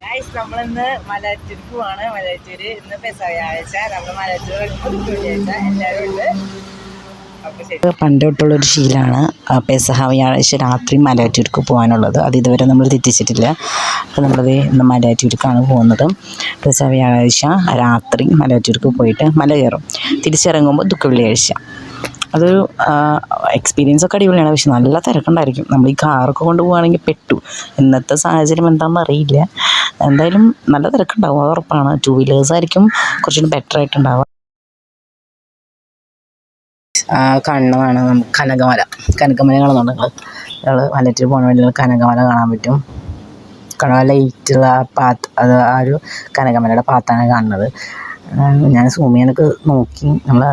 Guys നമ്മളിന്ന് മലയാറ്റൂർക്ക് പോവാണ്. മലയാറ്റൂര് ഇന്ന് വ്യാഴാഴ്ച. നമ്മൾ മലയാറ്റൂർ വെള്ളിയാഴ്ച എല്ലാവരും ഉണ്ട്. പണ്ട് തൊട്ടുള്ളൊരു ശീലമാണ് പെസഹ വ്യാഴാഴ്ച രാത്രി മലയാറ്റൂർക്ക് പോകാനുള്ളത്. അത് ഇതുവരെ നമ്മൾ തെറ്റിച്ചിട്ടില്ല. അപ്പോൾ നമ്മളത് ഇന്ന് മലയാറ്റൂർക്കാണ് പോകുന്നത്. പെസഹ വ്യാഴാഴ്ച രാത്രി മലയാറ്റൂർക്ക് പോയിട്ട് മല കയറും. തിരിച്ചിറങ്ങുമ്പോൾ ദുഃഖ വെള്ളിയാഴ്ച. അതൊരു എക്സ്പീരിയൻസ് ഒക്കെ അടിപൊളിയാണ്. പക്ഷെ നല്ല തിരക്കുണ്ടായിരിക്കും. നമ്മൾ ഈ കാറൊക്കെ കൊണ്ട് പോവുകയാണെങ്കിൽ പെട്ടു. ഇന്നത്തെ സാഹചര്യം എന്താണെന്ന് അറിയില്ല. എന്തായാലും നല്ല തിരക്കുണ്ടാവും, അത് ഉറപ്പാണ്. 2 വീലേഴ്സ് ആയിരിക്കും കുറച്ചുകൂടി ബെറ്റർ ആയിട്ടുണ്ടാവുക. കാണുന്നതാണ് നമുക്ക് കനകമല കാണുന്നുണ്ട്. ഞങ്ങൾ മലയാറ്റൂർ പോകുന്ന വഴിയിൽ കനകമല കാണാൻ പറ്റും. ലൈറ്റുള്ള പാത്ത്, അത് ആ ഒരു കനകമലയുടെ പാത്താണ് കാണുന്നത്. ഞാൻ സൂം ചെയ്യാനൊക്കെ നോക്കി. നമ്മൾ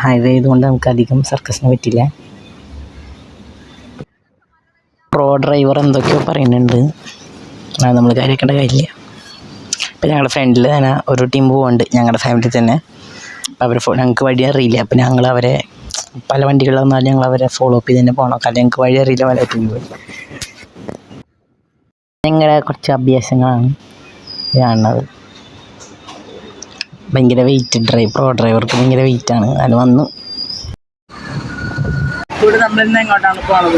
ഹൈവേ ആയതുകൊണ്ട് നമുക്ക് അധികം സർക്കസിന് പറ്റില്ല. പ്രോ ഡ്രൈവർ എന്തൊക്കെയോ പറയുന്നുണ്ട്, അത് നമ്മൾ കാര്യമാക്കേണ്ട കാര്യമില്ല. ഇപ്പം ഞങ്ങളുടെ ഫ്രണ്ടിൽ തന്നെ ഒരു ടീം പോകുന്നുണ്ട്, ഞങ്ങളുടെ ഫാമിലി തന്നെ. അവർ ഞങ്ങൾക്ക് വഴി അറിയില്ല. അപ്പം ഞങ്ങൾ അവരെ പല വണ്ടികളിൽ വന്നാലും ഞങ്ങൾ അവരെ ഫോളോ അപ്പ് ചെയ്ത് തന്നെ പോകണം. കാരണം ഞങ്ങൾക്ക് വഴി അറിയില്ല. മലയാറ്റൂർ പോയി ഞങ്ങളുടെ കുറച്ച് അഭ്യാസങ്ങളാണ് കാണുന്നത്. ഭയങ്കര വെയിറ്റ് പ്രോ ഡ്രൈവർക്ക് ഭയങ്കര വെയിറ്റാണ്. അത് വന്നു. ഇവിടെ നമ്മളിന്ന് എങ്ങോട്ടാണ് പോണത്?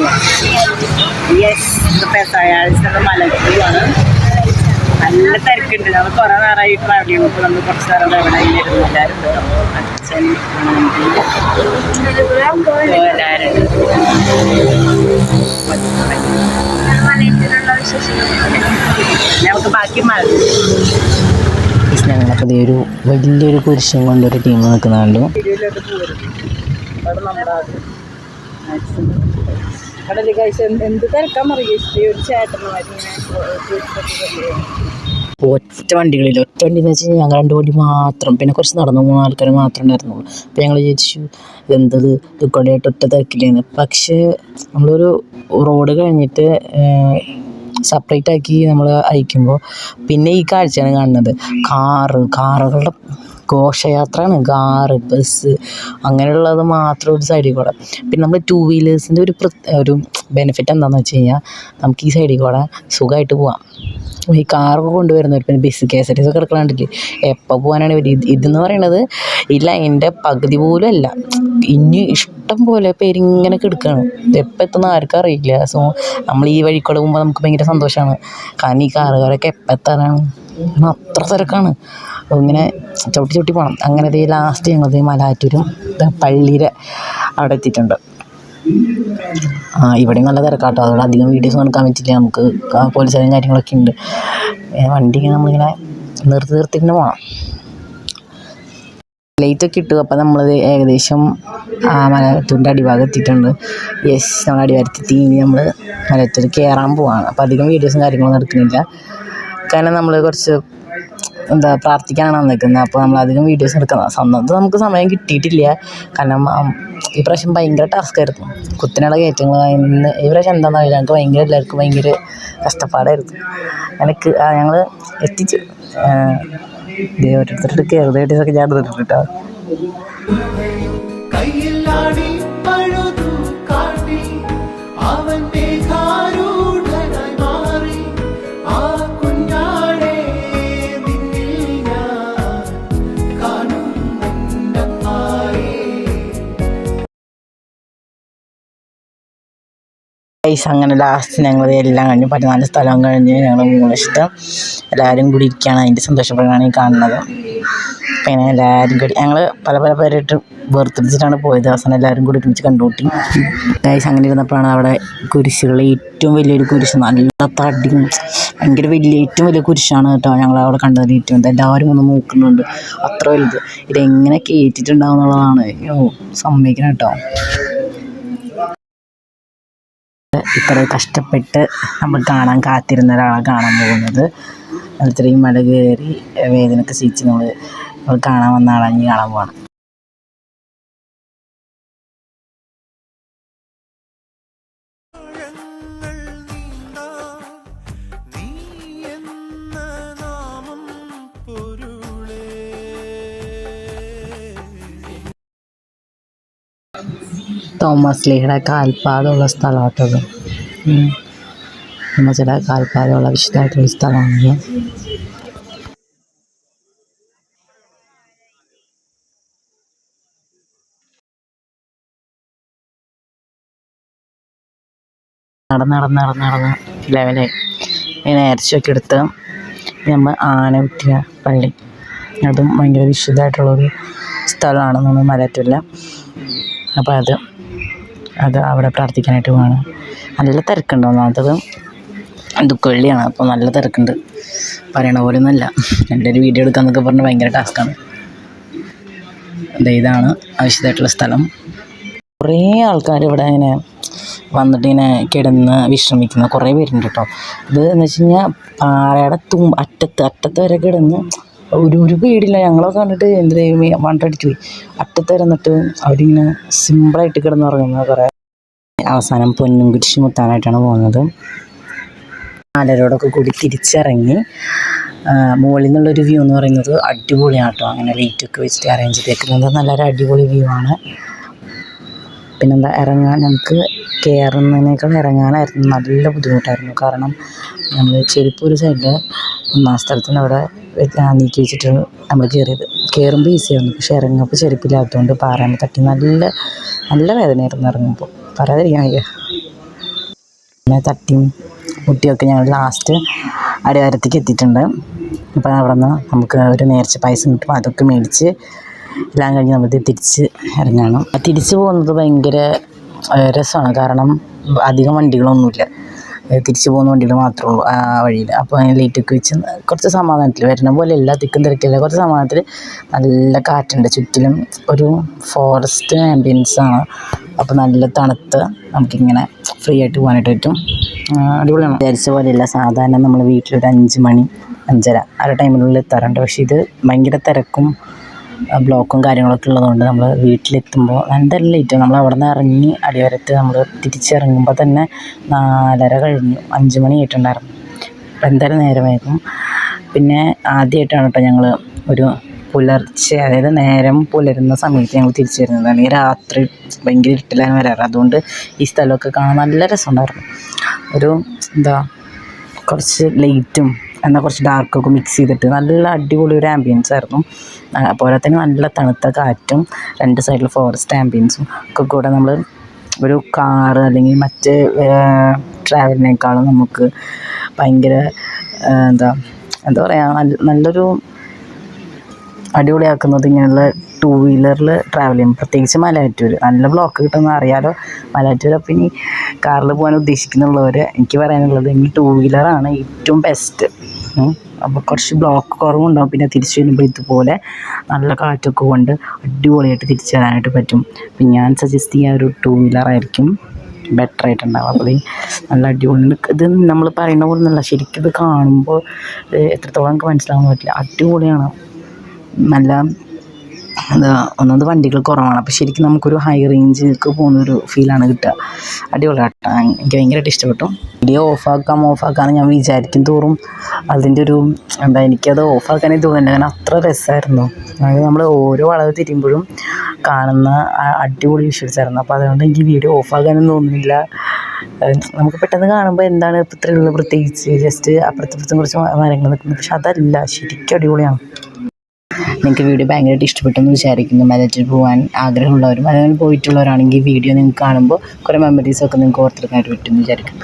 മലയാറ്റൂരാണ്. നല്ല തിരക്കുണ്ട്. നമ്മൾ കുറേ നേരമായി ട്രാവൽ ചെയ്യുമ്പോൾ നമ്മൾ കുറച്ച് നേരം എവിടെ ഇരുന്നു. എല്ലാവരും അച്ഛൻ നമുക്ക് ബാക്കി ഞങ്ങളപ്പോൾ ഒരു വലിയൊരു കുരിശം കൊണ്ടൊരു ടീം നിൽക്കുന്നുണ്ട്. എന്ത് തിരക്കാൻ പറയുക. ഒരു ഒറ്റ വണ്ടികളിൽ ഒറ്റ വണ്ടി എന്ന് വെച്ച് കഴിഞ്ഞാൽ ഞങ്ങൾ 2 വണ്ടി മാത്രം, പിന്നെ കുറച്ച് നടന്നു 3 ആൾക്കാർ മാത്രമേ ഉണ്ടായിരുന്നുള്ളൂ. അപ്പോൾ ഞങ്ങൾ വിചാരിച്ചു എന്തത് ഇതുകൊണ്ടായിട്ട് ഒറ്റ തിരക്കില്ലെന്ന്. പക്ഷേ നമ്മളൊരു റോഡ് കഴിഞ്ഞിട്ട് സെപ്പറേറ്റ് ആക്കി നമ്മൾ അയക്കുമ്പോൾ പിന്നെ ഈ കാഴ്ചയാണ് കാണുന്നത്. കാറുകളുടെ ഘോഷയാത്രയാണ്. കാറ്, ബസ് അങ്ങനെയുള്ളത് മാത്രം ഒരു സൈഡിൽ കൂടെ. പിന്നെ നമ്മൾ 2 വീലേഴ്സിൻ്റെ ഒരു ബെനിഫിറ്റ് എന്താണെന്ന് വെച്ച് കഴിഞ്ഞാൽ നമുക്ക് ഈ സൈഡിൽ കൂടെ സുഖമായിട്ട് പോവാം. ഈ കാറൊക്കെ കൊണ്ടുവരുന്നവർ പിന്നെ ബസ് KSRTC ഒക്കെ കിടക്കണണ്ടില്ലേ, എപ്പോൾ പോകാനാണ് ഇതെന്ന് പറയണത് ഈ ലൈനിൻ്റെ പകുതി പോലും അല്ല. ഇനി ഇഷ്ടം പോലെ പേരിങ്ങനെ കിടക്കുകയാണ്. എപ്പോൾ എത്തുന്ന ആർക്കും അറിയില്ല. സോ നമ്മൾ ഈ വഴിക്കൂടെ പോകുമ്പോൾ നമുക്ക് ഭയങ്കര സന്തോഷമാണ്. കാരണം ഈ കാറുകാരൊക്കെ എപ്പോൾ എത്താനാണ്, അത്ര തിരക്കാണ്. ഇങ്ങനെ ചവിട്ടി പോകണം. അങ്ങനെ ലാസ്റ്റ് ഞങ്ങൾ മലയാറ്റൂരും പള്ളിയുടെ അവിടെ എത്തിയിട്ടുണ്ട്. ഇവിടെ നല്ല തിരക്കാട്ടോ. അതുകൊണ്ട് അധികം വീഡിയോസ് എടുക്കാൻ പറ്റില്ല. നമുക്ക് പോലീസുകാരും കാര്യങ്ങളൊക്കെ ഉണ്ട്. വണ്ടി ഇങ്ങനെ നമ്മളിങ്ങനെ നിർത്തിന്നെ പോകണം. ലൈറ്റൊക്കെ ഇട്ടു. അപ്പം നമ്മളത് ഏകദേശം മലയാറ്റൂരിൻ്റെ അടിഭാഗം എത്തിയിട്ടുണ്ട്. നമ്മൾ അടിവാരത്തെത്തി. ഇനി നമ്മൾ മലയാറ്റൂർ കയറാൻ പോവാണ്. അപ്പം അധികം വീഡിയോസും കാര്യങ്ങളൊന്നും എടുക്കുന്നില്ല. കാരണം നമ്മൾ കുറച്ച് പ്രാർത്ഥിക്കാനാണ് വന്നിരിക്കുന്നത്. അപ്പോൾ നമ്മളധികം വീഡിയോസ് എടുക്കുന്നത് സ്വന്തം നമുക്ക് സമയം കിട്ടിയിട്ടില്ല. കാരണം ഈ പ്രാവശ്യം ഭയങ്കര ടാസ്ക്കായിരുന്നു. കുത്തിനുള്ള കയറ്റങ്ങൾ ഈ പ്രാവശ്യം എന്താണെന്ന് അറിയില്ല. ഞങ്ങൾക്ക് എല്ലാവർക്കും ഭയങ്കര കഷ്ടപ്പാടായിരുന്നു. ഞങ്ങൾ എത്തിച്ചു. ഓരോരുത്തരുടെ കയറുന്ന വീഡിയോസൊക്കെ ഞാൻ എടുത്തിട്ട് കേട്ടോ. അങ്ങനെ ലാസ്റ്റ് ഞങ്ങൾ എല്ലാം കഴിഞ്ഞ് 14 സ്ഥലം കഴിഞ്ഞ് ഞങ്ങൾ 3 ഇഷ്ടം എല്ലാവരും കൂടി ഇരിക്കുകയാണ്. അതിൻ്റെ സന്തോഷപ്പെടുകയാണ് ഈ കാണുന്നത്. പിന്നെ എല്ലാവരും കൂടി ഞങ്ങൾ പല പേരായിട്ട് വേർതിരിച്ചിട്ടാണ് പോയത്. അവസാനം എല്ലാവരും കൂടി ഒരുമിച്ച് കണ്ടുകൂട്ടി. അങ്ങനെ ഇരുന്നപ്പോഴാണ് അവിടെ കുരിശുകൾ, ഏറ്റവും വലിയൊരു കുരിശ്, നല്ല തടിയും ഭയങ്കര ഏറ്റവും വലിയ കുരിശാണ് കേട്ടോ ഞങ്ങൾ അവിടെ കണ്ടതിൽ ഏറ്റവും. എല്ലാവരും ഒന്ന് നോക്കുന്നുണ്ട്, അത്ര വലുത്. ഇതെങ്ങനെ കയറ്റിയിട്ടുണ്ടാവും എന്നുള്ളതാണ് സമ്മതിക്കണം കേട്ടോ. ഇത്ര കഷ്ടപ്പെട്ട് നമ്മൾ കാണാൻ കാത്തിരുന്ന ഒരാളെ കാണാൻ പോകുന്നത്. ഇത്രയും മല കയറി വേദനയൊക്കെ സഹിച്ച് നമ്മൾ കാണാൻ വന്ന ആളെ ഇനി കാണാൻ പോകണം. തോമസ് ലീയുടെ കാൽപ്പാടുള്ള സ്ഥലമാട്ടത്. തോമസിൻ്റെ കാൽപ്പാടുള്ള വിശുദ്ധമായിട്ടുള്ള സ്ഥലമാണ്. നടന്ന് ലെവലായി. ഈ നേർച്ചയൊക്കെ എടുത്ത് നമ്മൾ ആനകുറ്റിയ പള്ളി, അതും ഭയങ്കര വിശുദ്ധമായിട്ടുള്ളൊരു സ്ഥലമാണ് നമ്മൾ മലയാറ്റൂരിൽ. അപ്പോൾ അത് അവിടെ പ്രാർത്ഥിക്കാനായിട്ട് പോവാണ്. നല്ല തിരക്കുണ്ട്. ഒന്നാമത്തത് ദുഃഖവെള്ളിയാണ്, അപ്പോൾ നല്ല തിരക്കുണ്ട്. പറയണ പോലെ ഒന്നുമല്ല. എൻ്റെ ഒരു വീഡിയോ എടുക്കാമെന്നൊക്കെ പറഞ്ഞാൽ ഭയങ്കര ടാസ്ക്കാണ്. ഇതാണ് ആവശ്യമായിട്ടുള്ള സ്ഥലം. കുറേ ആൾക്കാർ ഇവിടെ ഇങ്ങനെ വന്നിട്ട് ഇങ്ങനെ കിടന്ന് വിശ്രമിക്കുന്ന കുറേ പേരുണ്ട് കേട്ടോ. ഇത് എന്ന് വെച്ച് കഴിഞ്ഞാൽ പാറയുടെ അറ്റത്ത് വരെ കിടന്ന് ഒരു പേടിയില്ല. ഞങ്ങളൊക്കെ കണ്ടിട്ട് എന്ത് ദൈവമേ വണ്ടടിച്ചു പോയി. അറ്റത്ത് വരെ എന്നിട്ട് അവരിങ്ങനെ സിമ്പിളായിട്ട് കിടന്നുറങ്ങുന്ന കുറേ. അവസാനം പൊന്നും കുരിശ് മുത്താനായിട്ടാണ് പോകുന്നത്. ആലരോടൊക്കെ കൂടി തിരിച്ചിറങ്ങി മുകളിൽ നിന്നുള്ളൊരു വ്യൂ എന്ന് പറയുന്നത് അടിപൊളിയാണ് കേട്ടോ. അങ്ങനെ ലൈറ്റൊക്കെ വെച്ചിട്ട് അറേഞ്ച് ചെയ്തേക്കുന്നത് നല്ലൊരു അടിപൊളി വ്യൂ ആണ്. പിന്നെന്താ, ഞങ്ങൾക്ക് കയറുന്നതിനേക്കാൾ ഇറങ്ങാനായിരുന്നു നല്ല ബുദ്ധിമുട്ടായിരുന്നു. കാരണം നമ്മൾ ചെരുപ്പ് ഒരു സൈഡിൽ ഒന്നാം സ്ഥലത്തിന് അവിടെ നീക്കി വെച്ചിട്ട് നമ്മൾ കയറുമ്പോൾ ഈസിയായിരുന്നു. പക്ഷേ ഇറങ്ങുമ്പോൾ ചെരുപ്പില്ലാത്തതുകൊണ്ട് പാറേനെ തട്ടി നല്ല വേദനയായിരുന്നു ഇറങ്ങുമ്പോൾ, പറയാതിരിക്കാൻ വയ്യ. അങ്ങനെ തട്ടിയും മുട്ടിയൊക്കെ ഞങ്ങൾ ലാസ്റ്റ് അടിവാരത്തേക്ക് എത്തിയിട്ടുണ്ട്. അപ്പോൾ അവിടെ നിന്ന് നമുക്ക് ഒരു നേർച്ച പായസം കിട്ടും, അതൊക്കെ മേടിച്ച് എല്ലാം കഴിഞ്ഞ് നമ്മൾ തിരിച്ച് ഇറങ്ങണം. തിരിച്ച് പോകുന്നത് ഭയങ്കര രസമാണ്. കാരണം അധികം വണ്ടികളൊന്നുമില്ല, തിരിച്ച് പോകുന്ന വണ്ടികൾ മാത്രമേ ഉള്ളൂ ആ വഴിയിൽ. അപ്പോൾ അതിന് ലൈറ്റൊക്കെ വെച്ച് കുറച്ച് സമാധാനത്തിൽ വരുന്ന പോലെ എല്ലാ തിക്കും തിരക്കില്ല, കുറച്ച് സമാധാനത്തിൽ നല്ല കാറ്റുണ്ട്. ചുറ്റിലും ഒരു ഫോറസ്റ്റ് ആംബിയൻസാണ്. അപ്പോൾ നല്ല തണുത്ത് നമുക്കിങ്ങനെ ഫ്രീ ആയിട്ട് പോകാനായിട്ട് പറ്റും. അടിപൊളിയാണ്. വിചാരിച്ച പോലെയല്ല. സാധാരണ നമ്മൾ വീട്ടിലൊരു 5 മണി 5:30 ആ ടൈമിനുള്ളിൽ എത്താറുണ്ട്. പക്ഷേ ഇത് ഭയങ്കര തിരക്കും ബ്ലോക്കും കാര്യങ്ങളൊക്കെ ഉള്ളതുകൊണ്ട് നമ്മൾ വീട്ടിലെത്തുമ്പോൾ നല്ല ലേറ്റ്. നമ്മൾ അവിടെ നിന്ന് ഇറങ്ങി അടിവാരത്ത് നമ്മൾ തിരിച്ചിറങ്ങുമ്പോൾ തന്നെ 4:30 കഴിഞ്ഞു, 5 മണി ആയിട്ടുണ്ടായിരുന്നു. അപ്പം എന്തായാലും നേരമായിരുന്നു. പിന്നെ ആദ്യമായിട്ടാണ് കേട്ടോ ഞങ്ങൾ ഒരു പുലർച്ചെ, അതായത് നേരം പുലരുന്ന സമയത്ത് ഞങ്ങൾ തിരിച്ചു വരുന്നത്. അല്ലെങ്കിൽ രാത്രി ഭയങ്കര ഇരുട്ടിലാണ് വരാറ്. അതുകൊണ്ട് ഈ സ്ഥലമൊക്കെ കാണാൻ നല്ല രസമുണ്ടായിരുന്നു. കുറച്ച് ലൈറ്റും എന്നാൽ കുറച്ച് ഡാർക്കൊക്കെ മിക്സ് ചെയ്തിട്ട് നല്ല അടിപൊളി ഒരു ആംബിയൻസ് ആയിരുന്നു. അതുപോലെ തന്നെ നല്ല തണുത്ത കാറ്റും 2 സൈഡിൽ ഫോറസ്റ്റ് ആംബിയൻസും ഒക്കെ കൂടെ നമ്മൾ ഒരു കാറ് അല്ലെങ്കിൽ മറ്റ് ട്രാവലിനേക്കാളും നമുക്ക് ഭയങ്കര എന്താ പറയുക, നല്ലൊരു അടിപൊളിയാക്കുന്നത് ഇങ്ങനെയുള്ള 2 വീലറിൽ ട്രാവൽ ചെയ്യും. പ്രത്യേകിച്ച് മലയാറ്റൂർ നല്ല ബ്ലോക്ക് കിട്ടുമെന്ന് അറിയാലോ. മലയാറ്റൂർ അപ്പം ഇനി കാറിൽ പോകാൻ ഉദ്ദേശിക്കുന്നുള്ളവർ എനിക്ക് പറയാനുള്ളത് ഇനി 2 വീലറാണ് ഏറ്റവും ബെസ്റ്റ്. അപ്പോൾ കുറച്ച് ബ്ലോക്ക് കുറവുണ്ടാവും. പിന്നെ തിരിച്ചു വരുമ്പോൾ ഇതുപോലെ നല്ല കാറ്റൊക്കെ കൊണ്ട് അടിപൊളിയായിട്ട് തിരിച്ചു വരാനായിട്ട് പറ്റും. അപ്പം ഞാൻ സജസ്റ്റ് ചെയ്യുക ഒരു 2 വീലറായിരിക്കും ബെറ്റർ ആയിട്ടുണ്ടാവും. അപ്പോൾ നല്ല അടിപൊളി. ഇത് നമ്മൾ പറയുന്ന പോലെ നല്ല ശരിക്കും ഇത് കാണുമ്പോൾ എത്രത്തോളം നമുക്ക് മനസ്സിലാകാൻ പറ്റില്ല. അടിപൊളിയാണ്. നല്ല ഒന്നത് വണ്ടികൾ കുറവാണ്. അപ്പോൾ ശരിക്കും നമുക്കൊരു ഹൈ റേഞ്ചിലേക്ക് പോകുന്നൊരു ഫീലാണ് കിട്ടുക. അടിപൊളിയാട്ടോ. എനിക്ക് ഭയങ്കരമായിട്ട് ഇഷ്ടപ്പെട്ടു. വീഡിയോ ഓഫാക്കാമെന്ന് ഞാൻ വിചാരിക്കും തോറും അതിൻ്റെ ഒരു എനിക്കത് ഓഫാക്കാനേ തോന്നുന്നില്ല. കാരണം അത്ര രസമായിരുന്നു. അതായത് നമ്മൾ ഓരോ വളവ് തിരിയുമ്പോഴും കാണുന്ന അടിപൊളി വിഷ്വൽസായിരുന്നു. അപ്പോൾ അതുകൊണ്ട് എനിക്ക് വീഡിയോ ഓഫാക്കാനും തോന്നുന്നില്ല. നമുക്ക് പെട്ടെന്ന് കാണുമ്പോൾ എന്താണ് ഇത്രയുള്ള പ്രത്യേകിച്ച് ജസ്റ്റ് അപ്പുറത്തും കുറച്ച് മരങ്ങൾ നിൽക്കുന്നത്. പക്ഷെ അതല്ല, ശരിക്കും അടിപൊളിയാണ്. നിങ്ങൾക്ക് വീഡിയോ ഭയങ്കരമായിട്ട് ഇഷ്ടപ്പെട്ടെന്ന് വിചാരിക്കുന്നു. മലയാറ്റൂർ പോകാൻ ആഗ്രഹമുള്ളവരും അല്ലെങ്കിൽ പോയിട്ടുള്ളവരാണെങ്കിൽ വീഡിയോ നിങ്ങൾക്ക് കാണുമ്പോൾ കുറേ മെമ്മറീസൊക്കെ നിങ്ങൾക്ക് ഓർത്തെടുക്കാനായിട്ട് പറ്റുമെന്ന് വിചാരിക്കുന്നു.